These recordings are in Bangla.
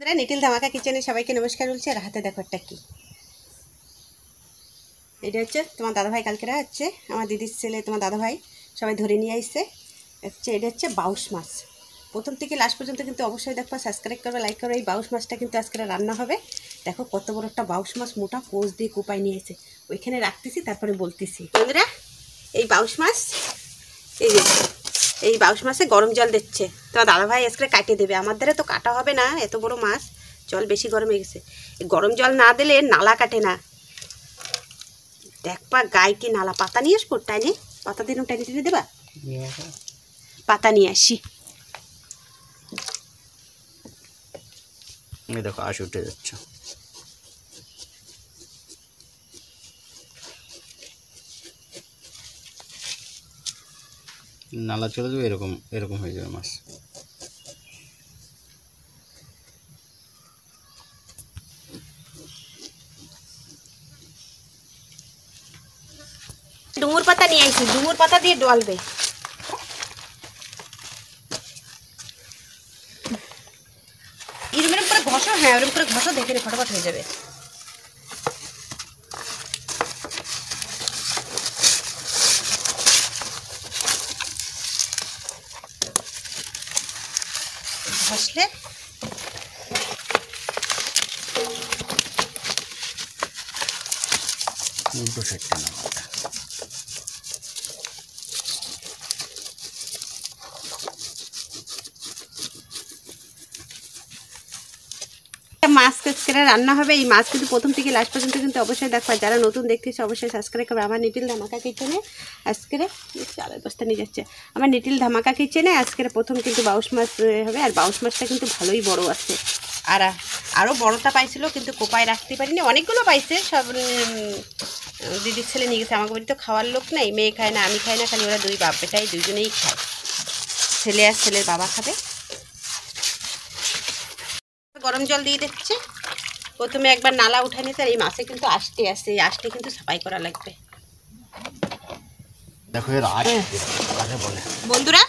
নিটিল ধামাকা কিচেনে সবাইকে নমস্কার বলছি। আর হাতে দেখো একটা কি, এটা হচ্ছে তোমার দাদাভাই কালকেরা হচ্ছে আমার দিদির ছেলে, তোমার দাদাভাই সবাই ধরে নিয়ে আসছে হচ্ছে। এটা হচ্ছে বাউস মাছ। প্রথম থেকে লাস্ট পর্যন্ত কিন্তু অবশ্যই দেখো, সাবস্ক্রাইব করবে, লাইক করবে। এই বাউস মাছটা কিন্তু আজকে রান্না হবে। দেখো কত বড় একটা বাউস মাছ, মোটা পোজ দিয়ে কোপায় নিয়েছে। ওইখানে রাখতেছি, তারপরে বলতেছি। বন্ধুরা, এই বাউস মাছ, এই বাউস মাছে গরম জল দিচ্ছে তোমার দাদাভাই। আজকে কাটিয়ে দেবে, আমার দ্বারা তো কাটা হবে না, এত বড় মাছ। জল বেশি গরম হয়ে গেছে। গরম জল না দিলে নালা কাটে না। দেখবা গায়ে কি নালা। পাতা নিয়ে আসবো, টাইনে পাতা দিন টাইনে টেনে দেবা। পাতা নিয়ে আসি। দেখো আশ উঠে যাচ্ছে। নালা চলে যাবে, এরকম এরকম হয়ে যাবে মাছ। ডুমুর পাতা নিয়ে আসি, ডুমুর পাতা দিয়ে ডলবে। এরকম করে ঘষো, হ্যাঁ ওরকম করে ঘষো, দেখে ফটাফট হয়ে যাবে। ঘষলে উল্টো সাইডটা না, মাছ করে রান্না হবে। এই মাছ কিন্তু প্রথম থেকে লাস্ট পর্যন্ত কিন্তু অবশ্যই দেখবা। যারা নতুন দেখতেছে অবশ্যই সাবস্ক্রাইব করবে আমার নিটিল ধামাকা কিচেনে। আজকে চালের বস্তা নিয়ে যাচ্ছে আমার নিটিল ধামাকা কিচেনে। আজকের প্রথম কিন্তু বাউস মাছ হবে। আর বাউস মাছটা কিন্তু ভালোই বড় আছে। আর আরও বড়টা পাইছিল, কিন্তু কোপায় রাখতে পারিনি। অনেকগুলো পাইছে, সব দিদির ছেলে নিয়ে গেছে। আমাকে বাড়িতে খাওয়ার লোক নেই, মেয়ে খায় না, আমি খাই না, খালি ওরা দুই বাপ বেটাই দুইজনেই খায়। ছেলে আর ছেলের বাবা খাবে। গরম জল দিয়ে দিচ্ছে। প্রথমে একবার নালা উঠে নিতে। আর এই মাছে কিন্তু আষ্টে আছে, এই আষ্টে কিন্তু সাফাই করা লাগবে। দেখো এর আশ বলে। বন্ধুরা,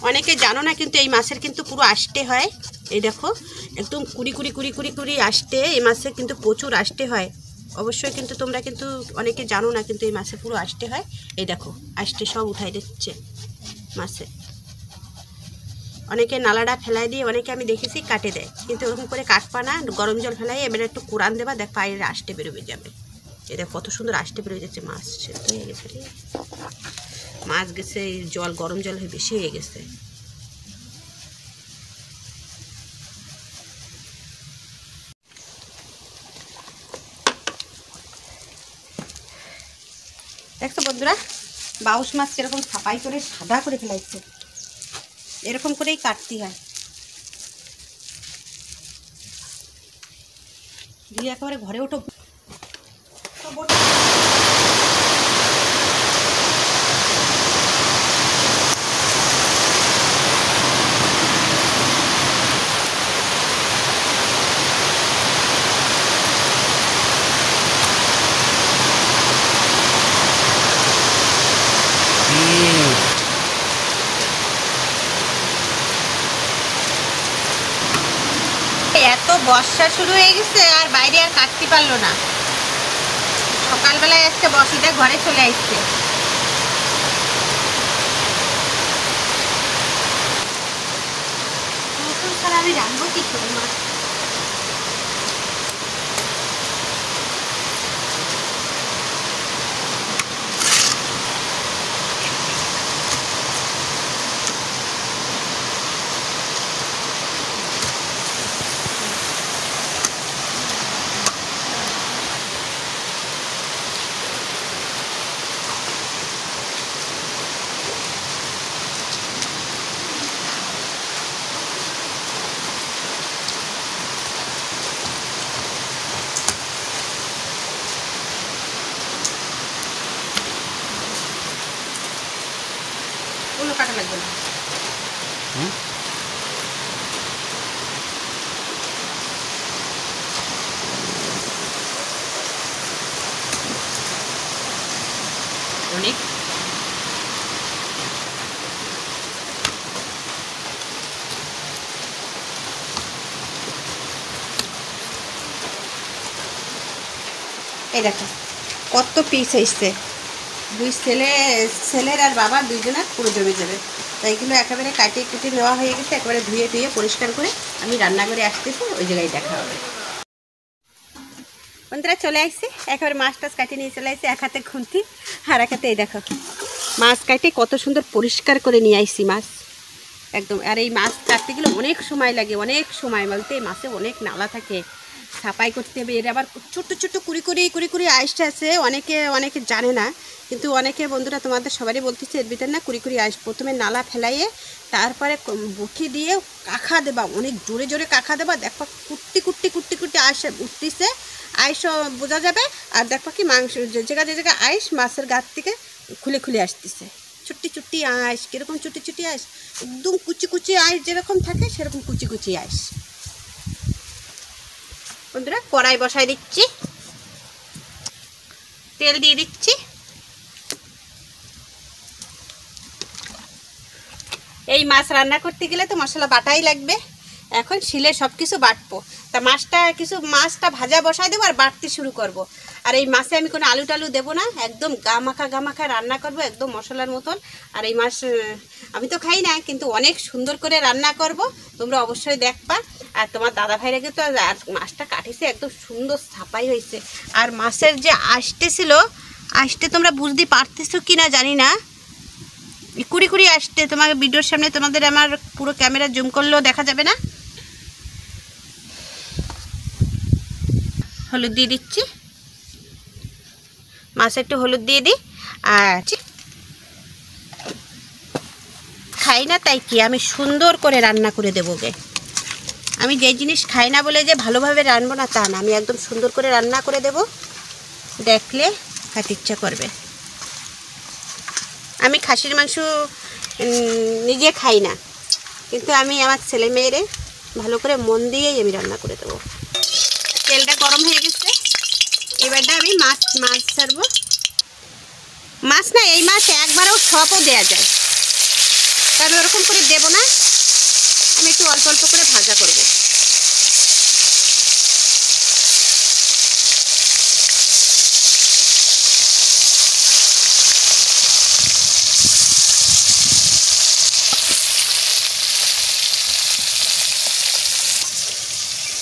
অনেকে জানো না, কিন্তু এই মাছের কিন্তু পুরো আষ্টে হয়। এই দেখো একদম কুড়ি কুড়ি কুড়ি কুড়ি কুড়ি আষ্টে। এই মাছের কিন্তু প্রচুর আষ্টে হয়। অবশ্যই কিন্তু তোমরা কিন্তু অনেকে জানো না, কিন্তু এই মাছে পুরো আষ্টে হয়। এই দেখো আষ্টে সব উঠাই দিচ্ছে মাছে। অনেকে নালাটা ফেলাই দিয়ে, অনেকে আমি দেখেছি কাটে দেয়, কিন্তু ওরকম করে কাটবা না। গরম জল ফেলাই এবারে একটু কোরান দেবা, দেখ পায়ের আষ্টে বেরোবে যাবে। এটা কত সুন্দর আষ্টে বেরোয় যাচ্ছে। মাছ সেদ্ধ হয়ে গেছে রে, মাছ গেছে জল, গরম জল হয়ে বেশি হয়ে গেছে। দেখছো বন্ধুরা, বাউস মাছ কিরকম সাফাই করে সাদা করে ফেলাইছে। এরকম করেই কাটতে হয়, দিয়ে একেবারে ঘরে ওঠো। এত বর্ষা শুরু হয়ে গেছে, আর বাইরে আর কাটতে পারলো না। সকালবেলায় আজকে বসিটা ঘরে চলে আসছে। আমি রাখবো কি করে মাছ? কাটা লাগবে না। অনেক এই দেখো কত পিস হয়েছে, দুই ছেলের আর বাবা দুইজনের পুরো জমে যাবে। তাই এগুলো একেবারে কাটিয়ে কুটিয়ে নেওয়া হয়ে গেছে, একেবারে ধুয়ে ধুয়ে পরিষ্কার করে আমি রান্নাঘরে আসতেছি, ওই জায়গায় দেখা হবে। বন্ধুরা চলে আসছি, একেবারে মাছ টাছ কাটিয়ে নিয়ে চলে আসছি, এক হাতে খুন্তি আর এক হাতে এই দেখো মাছ কাটে কত সুন্দর পরিষ্কার করে নিয়ে আসছি মাছ একদম। আর এই মাছ কাটতে গেলে অনেক সময় লাগে, অনেক সময় বলতে মাছে অনেক নালা থাকে, সাফাই করতে হবে। এর আবার ছোট্ট ছোট্ট কুড়ি কুড়ি আইসটা আছে, অনেকে জানে না, কিন্তু অনেকে বন্ধুরা তোমাদের সবারই বলতেছে এর ভিতরে না কুড়ি আইস প্রথমে নালা ফেলাইয়ে তারপরে বটি দিয়ে কাখা দেবা, অনেক জোরে জোরে কাখা দেবা, দেখবা কুট্টি আইস উঠতেছে, আইস বোঝা যাবে। আর দেখবা কি মাংস যে জায়গায় আইস মাছের গাছ থেকে খুলে আসতেছে, চুট্টি আইস, কীরকম চুটি আইস, একদম কুচি আইস যেরকম থাকে সেরকম কুচি আইস। বন্ধুরা কড়াই বসাই দিচ্ছি, তেল দিয়ে দিচ্ছি, এই মাছ রান্না করতে গেলে তো মশলা বাটাই লাগবে, এখন শিলে সব কিছু বাটবো। তা মাছটা ভাজা বসাই দেবো আর বাটতে শুরু করব। আর এই মাছে আমি কোনো আলু টালু দেবো না, একদম গা মাখা রান্না করব, একদম মশলার মতন। আর এই মাছ আমি তো খাই না, কিন্তু অনেক সুন্দর করে রান্না করব, তোমরা অবশ্যই দেখবা। আর তোমার দাদা ভাইরা কিন্তু আর মাছটা কাটিছে একদম সুন্দর ছাপাই হয়েছে। আর মাছের যে আঁশতে তোমরা বুঝতে পারতেছো কি না জানি না, কুড়ি আসতে তোমাকে ভিডিওর সামনে তোমাদের আমার পুরো ক্যামেরা জুম করলেও দেখা যাবে না। হলুদ দিয়ে দিচ্ছি, মাছে একটু হলুদ দিয়ে দিই। আর খাই না তাই কি আমি সুন্দর করে রান্না করে দেবো গে, আমি যে জিনিস খাই না বলে যে ভালোভাবে রান্নবো না তা না, আমি একদম সুন্দর করে রান্না করে দেব, দেখলে খেতে ইচ্ছা করবে। আমি খাসির মাংস নিজে খাই না, কিন্তু আমি আমার ছেলে মেয়েরে ভালো করে মন দিয়েই আমি রান্না করে দেবো। তেলটা গরম হয়ে গেছে, এবারটা আমি মাছ ছাড়বো। মাছ না, এই মাছ একবারেও সবও দেওয়া যায়, কারণ ওরকম করে দেবো না, আমি একটু অল্প করে ভাজা করব।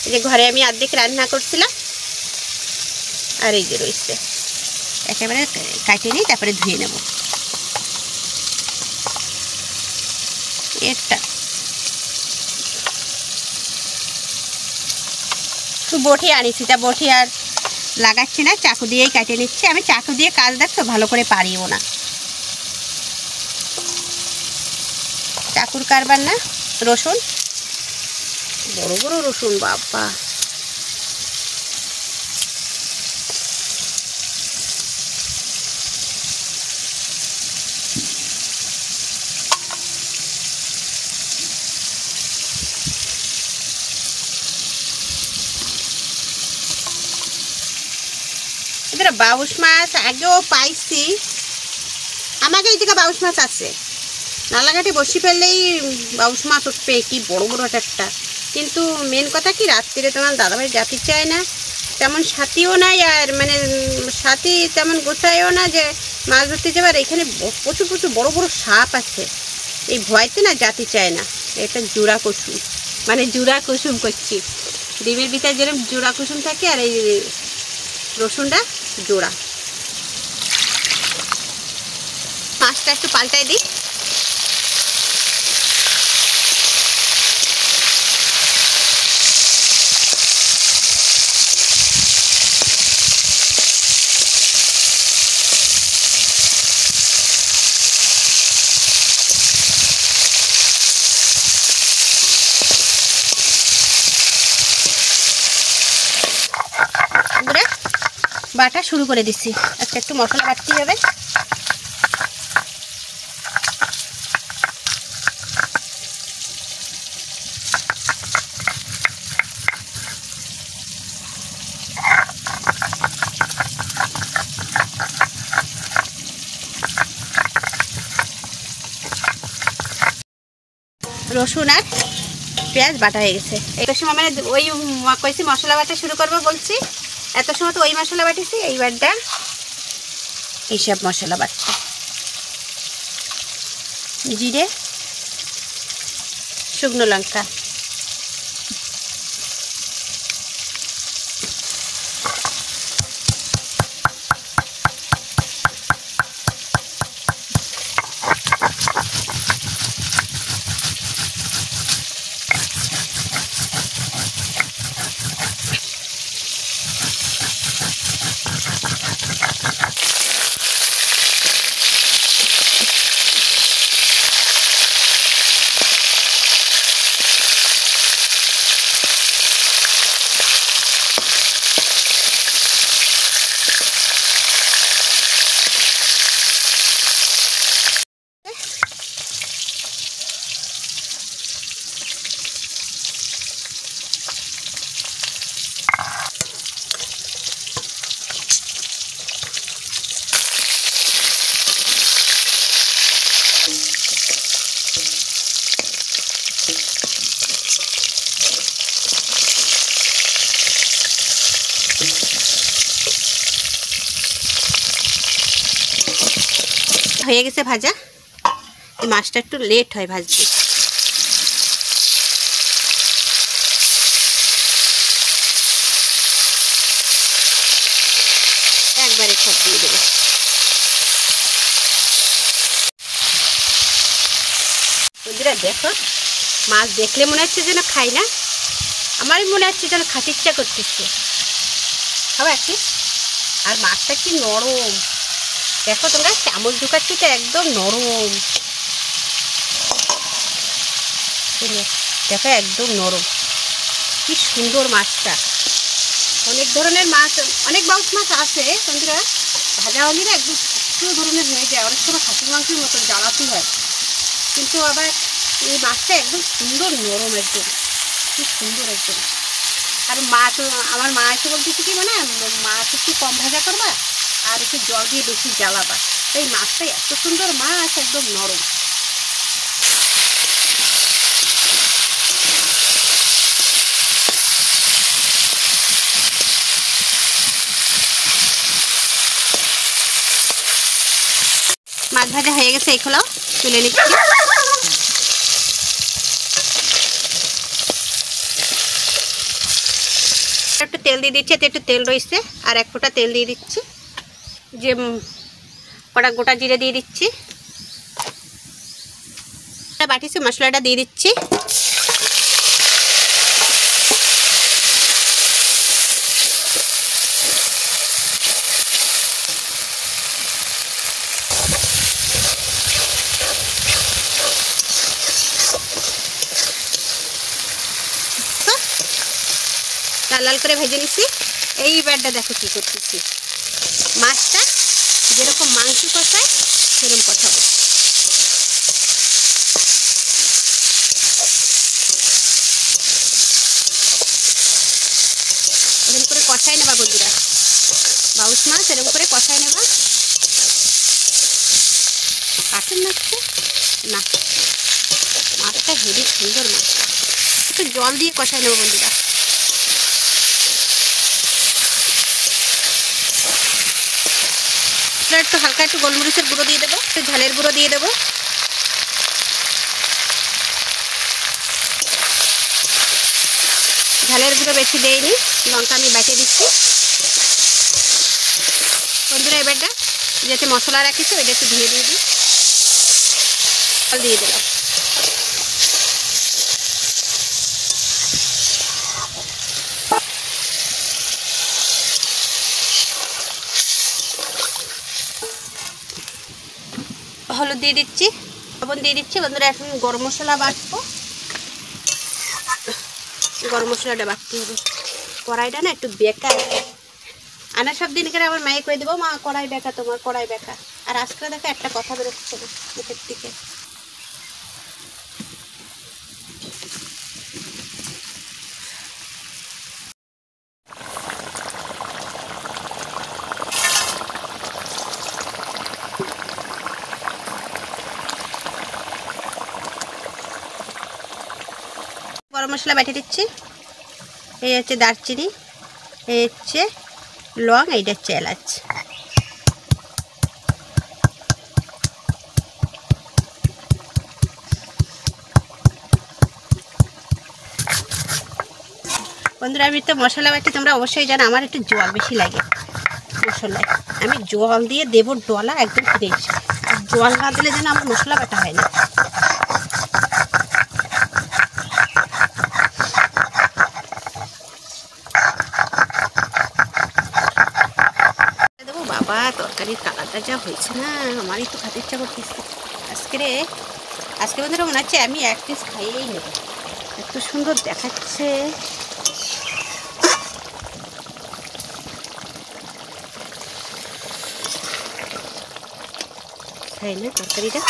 এই যে ঘরে আমি অর্ধেক রান্না করছিলাম, আর এই যে রয়েছে, একেবারে কাটিয়ে নিই তারপরে ধুয়ে নেব। এটা বটি আনিছি, তা বটি আর লাগাচ্ছি না, চাকু দিয়েই কাটিয়ে নিচ্ছি। আমি চাকু দিয়ে কাজ দেখতো ভালো করে পারিও না, চাকুর কারবার না। রসুন, বড় রসুন বাবা, এদের বাউশ মাছ আগেও পাইছি, আমাকে এই দিকে বাউশ মাছ আছে, নালাঘাটে বসি ফেললেই বাউশ মাছ উঠবে, কি বড় একটা। কিন্তু মেন কথা কি রাত্রিরে তোমার দাদাভাই জাতি চায় না, তেমন সাথীও নাই, আর মানে সাথী তেমন গোছায়ও না যে মাছ ধরতে যাবার। এখানে প্রচুর বড় সাপ আছে, এই ভয়তে না জাতি চায় না। এটা জোড়া কুসুম, মানে জোড়া কুসুম করছি, ডিমের ভিতরে যেরকম জোড়া কুসুম থাকে, আর এই রসুনটা জোড়া। মাছটা একটু পাল্টাই দিই, বাটা শুরু করে দিচ্ছি। আজকে একটু মশলা বাটতেই হবে। রসুন আর পেঁয়াজ বাটা হয়ে গেছে। এই সময় মানে ওই কইছি মশলা বাটা শুরু করবো বলছি, এত সময় তো ওই মশলা বাটিছি, এইবারটা এইসব মশলা বাটছি। জিরে, শুকনো লঙ্কা, হয়ে গেছে ভাজা। এই মাছটা একটু লেট হয় ভাজতে। একবারে সব দিয়ে দেবো। বন্ধুরা দেখো, মাছ দেখলে মনে হচ্ছে যেন খাই না, আমারই মনে হচ্ছে যেন খাতে ইচ্ছা করতেছে। খাবো একটি। আর মাছটা কি নরম দেখো, তোমরা চামচ ঢুকাচ্ছি তো একদম নরম। দেখো একদম নরম, কি সুন্দর মাছটা। অনেক ধরনের মাছ, অনেক বাউস মাছ আছে বন্ধুরা, ভাজা হলে না একদম শুকনো ধরনের হয়ে যায়, অনেক সময় খাসির মাংসের মতো জ্বালাতে হয়। কিন্তু আবার এই মাছটা একদম সুন্দর নরম, একদম কি সুন্দর একদম। আর মাছ, আমার মা এসে বলতেছে কি মানে মাছ একটু কম ভাজা করবা আর একটু জল দিয়ে বেশি জ্বালাবা। এই মাছটা এত সুন্দর মাছ, একদম নরম। মাছ ভাজা হয়ে গেছে, এই খোলাও তুলে নিচ্ছি। একটু তেল দিয়ে দিচ্ছি, এতে একটু তেল রয়েছে, আর এক ফোঁটা তেল দিয়ে দিচ্ছি। যে কটা গোটা জিরে দিয়ে দিচ্ছি, বাটিছে মশলাটা দিয়ে দিচ্ছি। লাল লাল করে ভেজে নিচ্ছি। এইবারটা দেখো কি করতেছি, মাছটা যেরকম মাংস কষায় সেরকম কষাবো। এরকম করে কষাই নেবা বন্ধুরা, বাউস মাছ এরকম করে কষাই নেবা। কাটেন মাছটা না, মাছটা হেভি সুন্দর মাছ। একটু জল দিয়ে কষাই নেবো বন্ধুরা। একটু হালকা একটু গোলমরিচের গুঁড়ো দিয়ে দেবো, একটু ঝালের গুঁড়ো দিয়ে দেবো। ঝালের গুঁড়ো বেশি দেয়নি, লঙ্কা আমি বেটে দিচ্ছি বন্ধুরা। এবারটা যেতে মশলা রাখিছি ওইটা একটু ধুয়ে দিয়ে দিই, জল দিয়ে দিলাম। হলুদ দিয়ে দিচ্ছি, লবণ দিয়ে দিচ্ছি বন্ধুরা। এখন গরম মশলা বাটবো, গরম মশলাটা বাটতে হবে। কড়াইটা না একটু বেঁকা, আনা সব দিন করে আমার মায়ে কয়ে দেবো মা কড়াই বেঁকা, তোমার কড়াই বেঁকা। আর আজকে দেখো একটা কথা বেরোচ্ছে না মুখের দিকে। গরম মশলা বেটে দিচ্ছি। এই হচ্ছে দারচিনি, এই হচ্ছে লং, এইটা হচ্ছে এলাচ। বন্ধুরা আমি তো মশলা বাটি, তোমরা অবশ্যই জানো আমার একটু জল বেশি লাগে মশলায়। আমি জল দিয়ে দেবো ডলা একদম ফ্রেশ, আর জল না দিলে যেন আমার মশলা বাটা হয় না। দেবো বাবা, তরকারির কালারটা যা হয়েছে না, আমারই তো খেতে ইচ্ছা করতেছে আজকে বন্ধুরা মনে হচ্ছে আমি এক পিস খাইয়েই নেব, এত সুন্দর দেখাচ্ছে। খাই না তরকারিটা,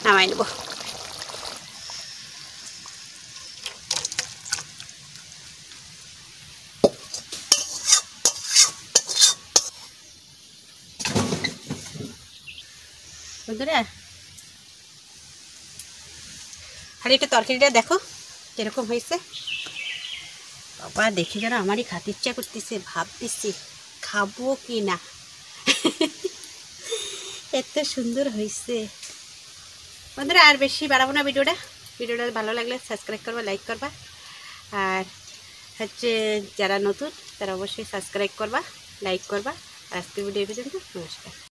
নামাই নেব। বন্ধুরা আর এটা তরকারিটা দেখো কিরকম হয়েছে। বাবা দেখে যেন আমারই খেতে ইচ্ছা করতেছে, ভাবতেছি খাবো কি না। এত সুন্দর হয়েছে বন্ধুরা। আর বেশি বাড়াবো না ভিডিওটা ভালো লাগলে সাবস্ক্রাইব করবা, লাইক করবা, আর হচ্ছে যারা নতুন তারা অবশ্যই সাবস্ক্রাইব করবা, লাইক করবা। আজকের ভিডিও পর্যন্ত, নমস্কার।